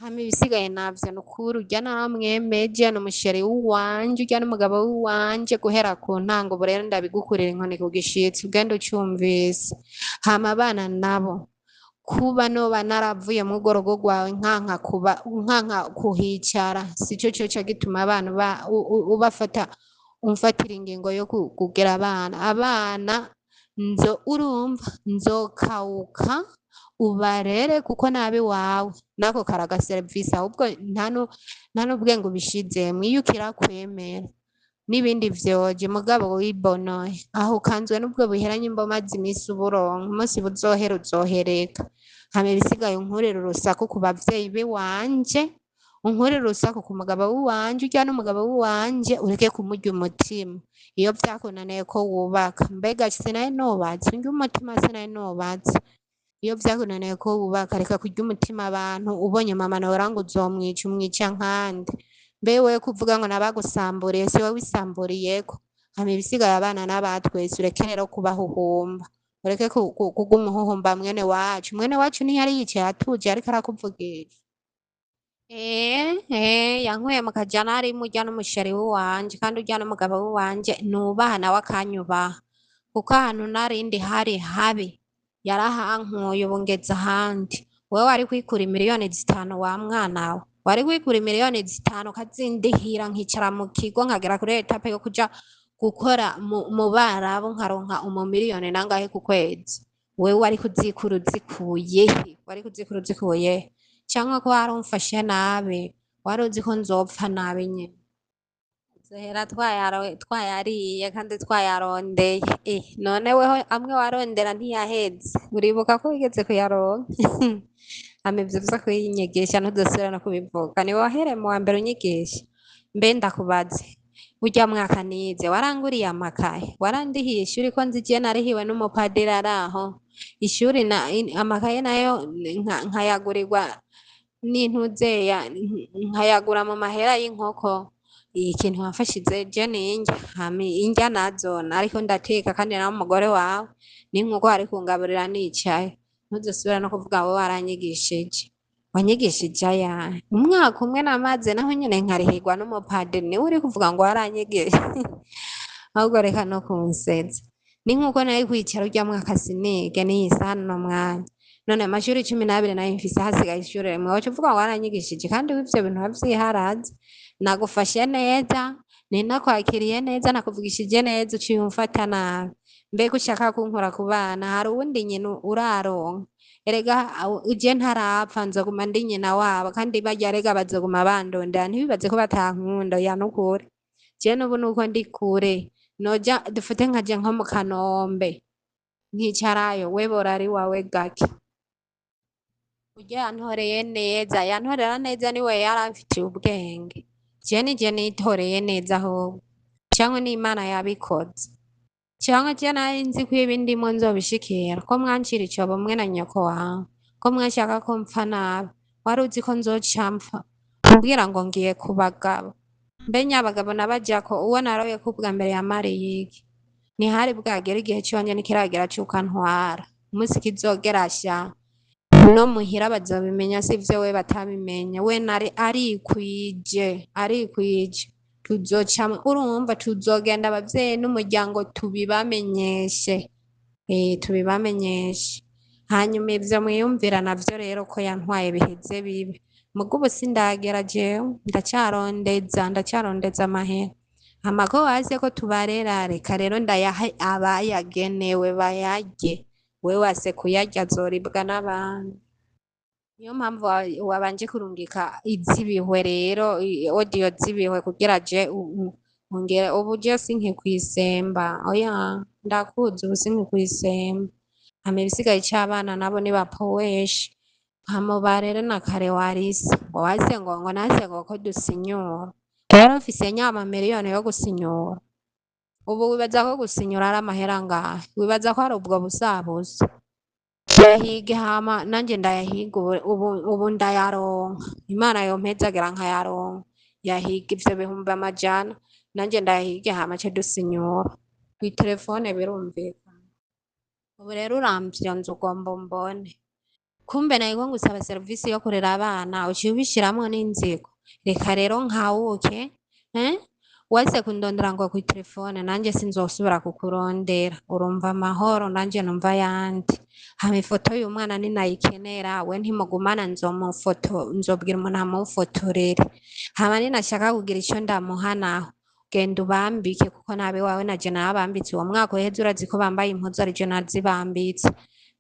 hama ibisigaye navyo nukuri urya naramwemeje n'umusheri w'iwanje urya n'umugabo w'iwanje guhera ku ntango ubu rero ndabigukurira inkoni ku gishitsi ugende ucumvise hama abana nabo kuba noba naravuye mu rugo rugo rwawe nkanka kuhicara sico coca gituma abana ubafata umfatira ingingo yo kugira abana urumva nzokawuka ubarere kuko nabi wawe nako karaga service ahubwo nta n'ubwenge ubishizemwo iyo ukirakwemera n'ibindi vyoje mugabo wibonoye aho ukanzwe n'ubwo buheranye imbomazi imisi uburonka umunsi buzohera uzohereka hama ibisigaye unkurira urusaku ku bavyeyi biwanje unkurira urusaku ku mugabo w'iwanje urya n'umugabo w'iwanje ureke kumurya umutima iyo vyakunaniye ko wubaka mbega sinari nubatse ndya umutima sinari nubatse iyo vyakunaniye ko wubaka reka kurya umutima abantu ubonye mama nawe ngo uzomwica umwica nkande mbe wewe kuvuga ngo nabagusamburiye si wowe wisamburiyeko hama ibisigaye abana n'abatwese ureke rero kubahuhumba ureke kuguma uhuhumba mwene wacu ntiyari yicaye atuje ariko arakuvugisha yankuye mu kajana harimo urya n'umusheri w'iwanje kandi urya n'umugabo w'iwanje nubaha nawe akanyubaha kuko ahantu narindi hari habi yarahankuye ubu ngeze ahandi wewe wari kwikura miliyoni zitanu wa mwana we wari kwikura miliyoni zitanu kazindihira nkicara mu kigo nkagera kuri etape yo kuja gukora mu Barabu nkaronka umumiliyoni nangahe ku kwezi wewe wari kuzikura uzikuye cyangwa ko warumfashe nabi wari uzi ko nzopfa nabi nyine zohera twayariye kandi twayarondeye none weho amwe warondera ntiyaheze uribuka ko wigeze kuyaronka hama ivyo vyo kuyinyigisha ntudusubira no kubivuga ni wahere mu wa mbere unyigisha mbe ndakubaze urya mwaka nize waranguriye amakaye warandihiye ishuri ko nzi je narihiwe n'umupadiri araho ishuri amakaye nayo nkayagurirwa n'intuzeya nkayagura mu mahera y'inkoko ikintu wafashize je n'indya hama indya nazo ariko ndateka kandi nawe umugore wawe n'inkoko wari kungaburira nicaye ntuzosubira no kuvuga wowe waranyigishije wanyigishije ayahe umwaka umwe namaze naho nyene nkarihirwa n'umupadiri niwe uri kuvuga ngo waranyigisha ahubwo reka no kunsetsa n'inkoko nayo kwicara urya mwaka sinige n'iyisaha no mwanya none amashuri 12 nayo mfise hasigaye ishuri rimwe wacu uvuga ngo waranyigishije kandi w'ivyo bintu wavyiharaze nagufashe neza ninakwakiriye neza nakuvugishije neza uciye umfata nabi mbega ushaka kunkora ku bana hari uwundi nyina uraronka erega uje ntarapfa nzoguma ndi nyina wabo kandi barya erega bazoguma bandondera ntibibaze ko batankunda ya nukuri je n'ubu nuko ndi kure noja dufate nkaje nko mu Kanombe nkicarayo we borari wawe gake urya yantoreye neza yantorera neza niwe yaramfitiye ubwenge je nitoreye neza ahubwo canke n'Imana yabikoze canke je nari nzi ko ibindimo nzobishikira ko mwancira icobo mwe na nyoko wawe ko mwashaka ko mpfa nabi wari uzi ko nzoca mpfa kugira ngo ngiye ku bagabo mbe nyabagabo nabajako uwo naroye ko ubwa mbere yamariye iki ntihari bwagera igihe ciwanje nikiragera cuko antwara umunsi kizogera sha no muhira bazobimenya sivyo we batabimenya we nari arikwije tuzocamwe urumva tuzogenda abavyeyi n'umuryango tubibamenyeshe hanyuma ivyo mwiyumvira navyo rero ko yantwaye biheze bibi muga ubu sindagera jewe ndacarondeza amahera hama ko wazi ko tubarera reka rero ndayaha abayagenewe bayarye we wase kuyarya azoribwa n'abandi niyo mpamvu wabanje kurungika izibihwe rero audio zibihwe kugira je ongera ubu je sinkikwisemba oya ndakuzi ubu sinkikwisemba hama ibisigaye c'abana nabo nibapoweshe hama barere na kare warisi ngo wase ngo nase ngo ko dusinyura rero mfise nyama miliyoni yo gusinyura ubu wibaza ko gusinyura ari amahera ngahe wibaza ko ari ubwo busabusa yahige hama nanje ndayahiga ubu ndayaronka Imana yompezagira nkayaronka yahiga ivyo bihumbi amajana nanje ndayahige hama ce dusinyura kw'iterefone birumvikana ubu rero uramvyonza ugomba umbone kumbe nayiko ngusaba serivisi yo kurera abana uciye ubishiramwo n'inzigo. Reka rero nkawuke wese kundondera ngo kwi telefone nanje sinzosubira kukurondera, urumva amahoro nanje numva yandi. Hama ifoto y'umwana ninayikenera we ntimugumana nzobwira umuntu amufotorere. Hama ninashaka kugira ico ndamuha naho genda ubambike kuko nabe wawe naje narabambitse uwo mwaka uheze urazi ko bambaye impuzu arije nazibambitse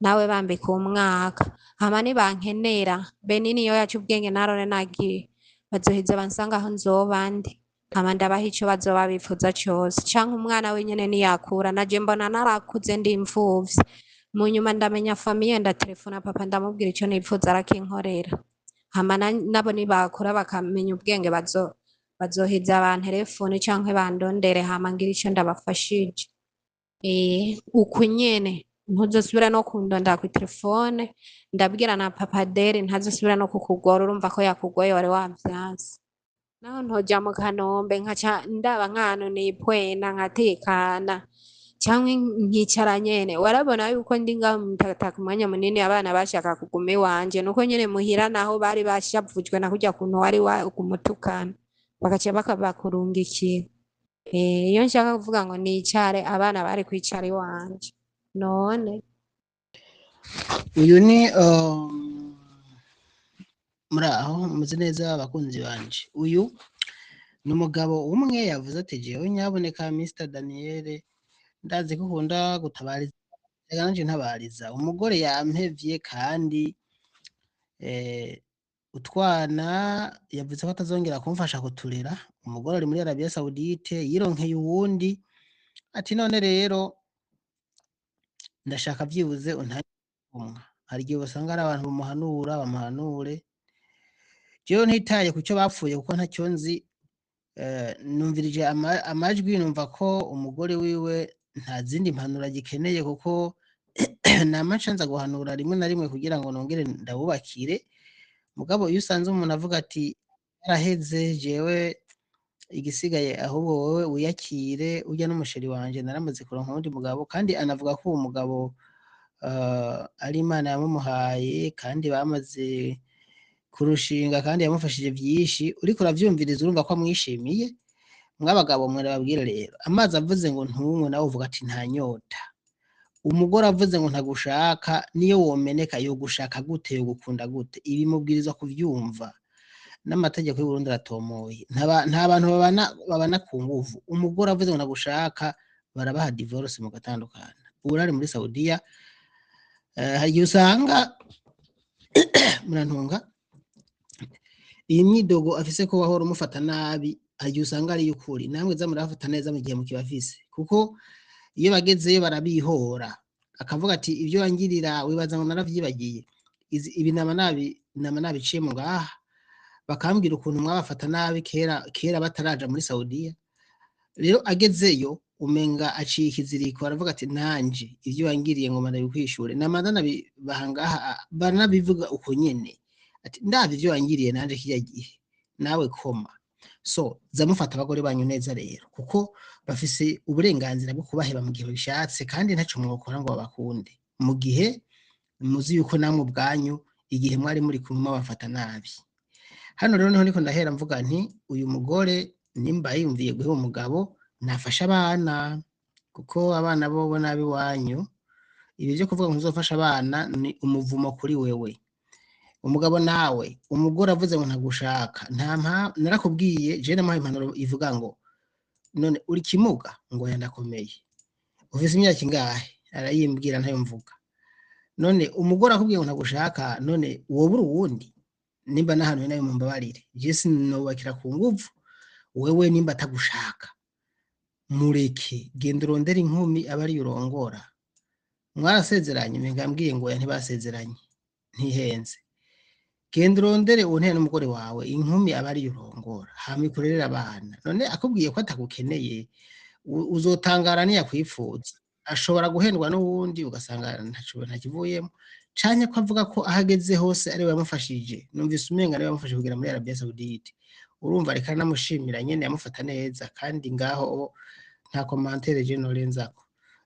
nawe bambika umwaka. Hama nibankenera Beni niyo yaca ubwenge narone nagiye bazoheza bansanga aho nzoba ndi, hama ndabaha ico bazoba bifuza cose canke umwana wenyene niyakura naje mbona narakuze ndi imfuvyi mu nyuma ndamenya famiye ndatelefona papa ndamubwira ico nipfuza arakinkorera. Hama nabo nibakura bakamenya ubwenge bazoheza bantelefone canke bandondere hama ngira ico ndabafashije. Uku nyene ntuzosubira no kundondera kwi telefone, ndabwira na papa Dere ntazosubira no kukugora urumva ko yakugoye wari wavyanse. Naho ntoja mu kanombe nkaca ndaba nk'ahantu nipwena nkatekana canke nkicara nyene, warabona yuko ndi ngaho mutaka umwanya munini abana bashaka kuguma iwanje nuko nyene muhira naho bari bashavujwe na kurya kuntu wari kumutukana bagaca bakurungikira. Iyo nshaka kuvuga ngo nicare abana bari kwicara iwanje. None uyu ni muraho muzi neza abakunzi banje. Uyu ni umugabo umwe yavuze ati jewe nyaboneka Mr Daniel ndazi ko ukunda gutabariza nanje ntabariza umugore yampevye kandi utwana yavuze ko atazongera kumfasha kuturera. Umugore ari muri Arabia Saudite yironkeye uwundi ati none rero ndashaka vyibuze untayumwa. Hari igihe usanga ari abantu bamuhanure jewe ntitaye kuco bapfuye kuko ntacyo nzi. Numvirije amajwi numva ko umugore wiwe nta zindi mpanuro agikeneye kuko namaca nza guhanura rimwe na rimwe kugira ngo nongere ndabubakire. Mugabo iyo usanze umuntu avuga ati yaraheze jewe igisigaye ahubwo wowe wiyakire urya n'umusheri wanje naramaze kuronka undi mugabo, kandi anavuga ko uwo mugabo ari Imana yamumuhaye kandi bamaze kurushinga kandi yamufashije vyinshi. Uriko uravyumviriza urumva ko amwishimiye. Mwabagabo mwe babwire rero amazi avuze ngo ntunywe nawe uvuga ati nta nyota. Umugore avuze ngo ntagushaka niyo womeneka yo gushaka gute yo gukunda gute, ibi mubwirizwa kuvyumva. N'amategeko y'u Burundi aratomoye, nta bantu babana ku nguvu. Umugore avuze ngo ntagushaka barabaha divorce mu gatandukana. Urari muri Saudiya hari usanga murantunga iyi myidogo afise ko wahora umufata nabi, hari usanga ari yukuri namwe zamurafata neza mu gihe mukibafise, kuko iyo bagezeyo barabihora akavuga ati ibyo wangirira wibaza ngo naravyibagiye. Ibi nama nabiciye mu ngaha bakambwira ukuntu mwabafata nabi kera bataraja muri Saudiya. Rero agezeyo umenga aciye ikiziriko aravuga ati nanje ivyo wangiriye ngo ndabikwishure namanza nabibahangaha banabivuga uko nyene ati ndavye ivyo wangiriye nanje kirya gihe nawe koma. So zamufata abagore banyu neza rero kuko bafise uburenganzira bwo kubaheba mu gihe bishatse kandi ntaco mwokora ngo babakunde mu gihe muzi yuko namwe ubwanyu igihe mwari muri kumwe bafata nabi. Hano rero niho niko ndahera mvuga nti uyu mugore nimba yumviye guhe umugabo nafasha abana kuko abana bo nabi wanyu. Ibi byo kuvuga ngo uzofasha abana ni umuvumo kuri wewe. Umugabo nawe umugore avuze ngo ntagushaka narakubwiye je namaye impanuro ivuga ngo none uri kimuga ngo yandakomeye ufise imyaka ingahe arayimbwira ntayo mvuga. None umugore akubwiye ngo ntagushaka none wobura uwundi nimba nahanwe nayo mumbabarire je sinobakira ku nguvu. Wewe nimba atagushaka mureke genda urondera inkumi abari urongora. Mwarasezeranye ngambwiye ngo ntibasezeranye ntihenze. Genda urondere untene n'umugore wawe inkumi abari urongora hama ikurerera abana. None akubwiye ko atagukeneye uzotangara niyakwifuza. Ashobora guhendwa n'uwundi ugasanga ntakivuyemo canke ko avuga ko ahageze hose ari we yamufashije. Numvise umenga ari we yamufashije kugira muri Arabia Saudite. Urumva reka namushimira nyene yamufata neza kandi ngaho nta commentaire je norenzako.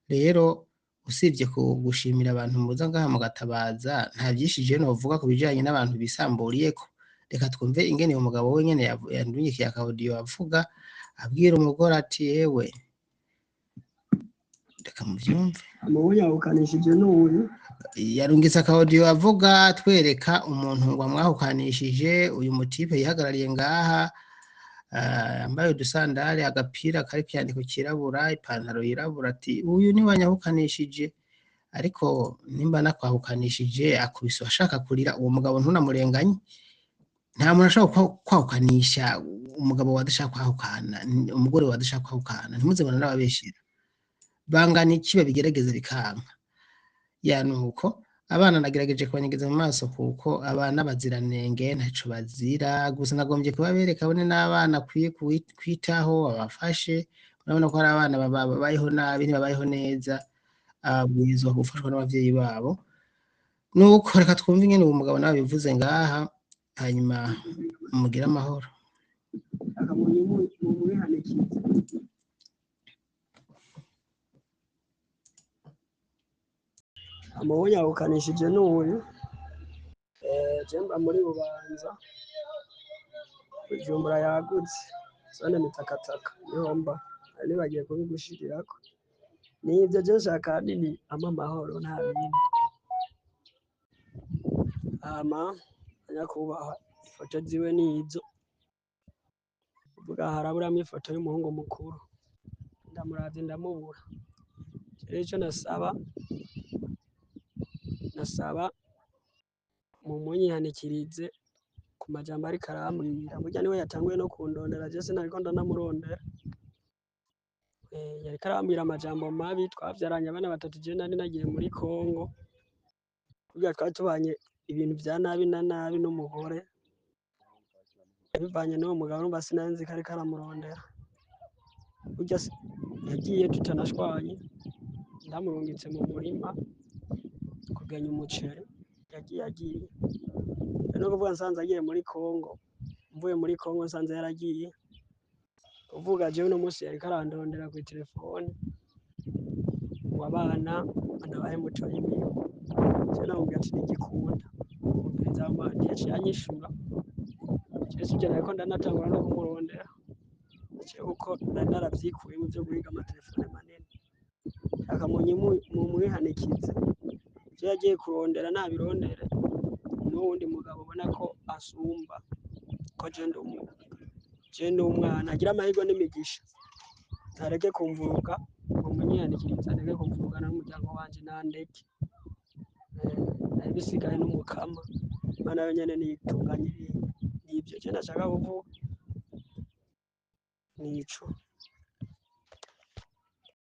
Rero usibye gushimira abantu muza ngaha mugatabaza nta vyinshi je novuga ku bijanye n'abantu bisamburiyeko. Reka twumve ingene uwo mugabo we nyene yandungikiye akaudio avuga abwira umugore ati yewe reka muvyumve. Amabonye yahukanishije n'uyu Yarungitse akaudio avuga twereka umuntu wamwahukanishije uyu mutipe yihagarariye ngaha yambaye udusandare agapira kariko ivyandiko kirabura ipantaro yirabura ati uyu ni wanyahukanishije ariko nimba nakwahukanishije akubise ashaka kurira uwo mugabo ntunamurenganye. Nta muntu ashobora kwahukanisha umugabo wadashaka kwahukana umugore wadashaka kwahukana ntimuzibona n'ababeshera bangana iki babigerageza bikanka. Nuko abana nagerageje kubanyegeza mu maso kuko abana baziranenge ntaco bazira, gusa nagombye kubabereka bone n'abana kwiye kwitaho babafashe. Urabona ko hari abana babayeho nabi ntibabayeho neza ababwirizwa gufashwa n'abavyeyi babo. Nuko reka twumve ingene uwo mugabo nawe bivuze ngaha hanyuma mugire amahoro. akamunye mu mwihanikije amabonye yahukanishije n'uyu jemba muri Bubanza Bujumbura yagutse zone mitakataka niho mba ari bagiye kubigushirirako nivyo je nshaka nini amahoro nta bindi nyakubahwa ifoto ziwe nizo uvuga haraburamwo ifoto y'umuhungu mukuru ndamuravye ndamubura rero ico nasaba mumunyihanikirize ku majambo ariko arambwira burya niwe yatanguye no kundondera je sinariko ndanamurondera yariko arambwira amajambo mabi twavyaranye abana batatu je nari nagiye muri Kongo burya twari tubanye ibintu vya nabi na nabi n'umugore bivanye n'uwo mugabo numva sinanzi ko ariko aramurondera burya yagiye tutanashwanye ndamurungitse mu murima kugenya umuceri yagiye no kuvuga nsanze agiye muri Kongo mvuye muri Kongo nsanze yaragiye kuvuga jewe no musi yariko arandondera ku telefone wabana anabaye muco y'imiyo je namubwira ati nigikunda umviriza amandi yaciye anyishura ivyo nariko ndanatangura no kumurondera kuko nari naravyikuye mu vyo guhiga amatelefone manini akamunye mu mwihanikize ivyo yagiye kurondera nabirondere n'uwundi mugabo ubona ko asumba ko je ndi umwana agira amahirwe n'imigisha ntareke kumvuruga mu munyihanikiriza ntareke kumvurugana n'umuryango wanje nandeke ari bisigaye n'umukama Imana yo nyene niyitunganye ibintu nivyo je nashaka kuvuga nico.